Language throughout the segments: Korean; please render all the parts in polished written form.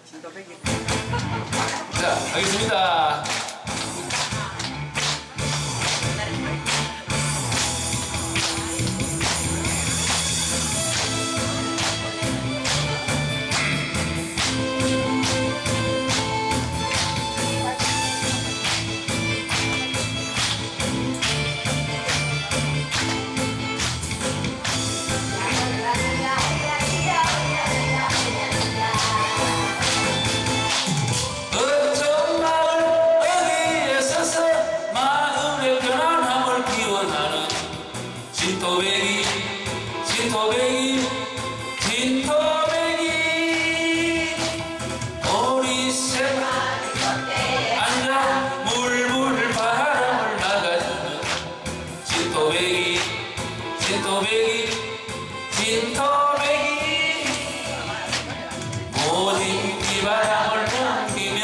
진또배기. 자, 가겠습니다. 어떤 마을 어디에 서서 마음의 편안함을 기원하는 진또배기, 진또배기, 진또배기. 우리 새마을 앉아 물물 바람을 막아주는 진또배기, 진또배기, 진또배기. 모진 비바람을 풍기며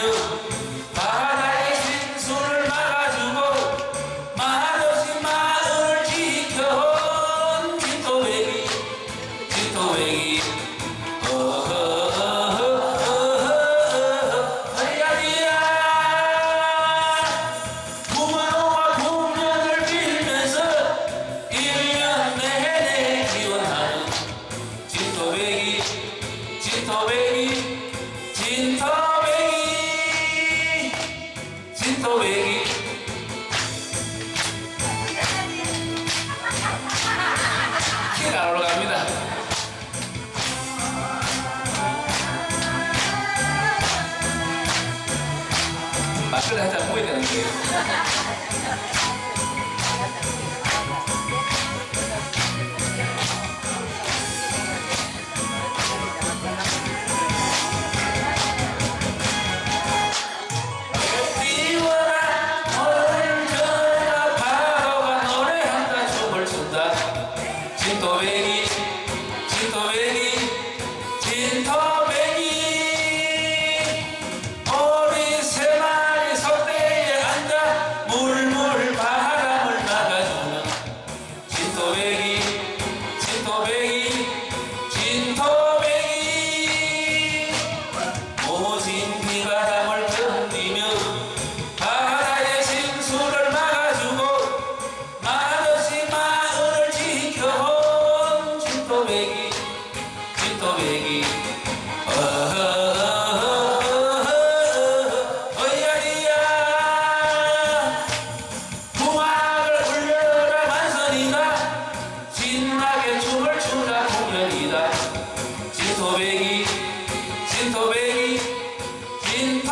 바다의 신수를 막아주고 말없이 마을을 지켜온 진또배기, 진또배기. 허야리야. 구만호와 구년을 빌면서 1년 내내 기원하는 진또배기, 진또배기, 진또배기, 진또배기. 키가 올라갑니다. 막걸리 한잔 보여야 되는 거예요. 띄워라 오른쪽아 바로가 노래한다 춤을 춘다 진또배기, 진또배기, 진또배기. 우리 세 마리 석대에 앉아 물물 바람을 막아주는 진또배기, 진또배기, 진또배기. 모진 비바람을 견디며 바다의 심수를 막아주고 말없이 마을을 지켜온 진또배기, 진또배기. 어야리야. 풍악을 울려라 만선이다 신나게 춤을 추자 공연이다 진또배기, 진또배기, 진또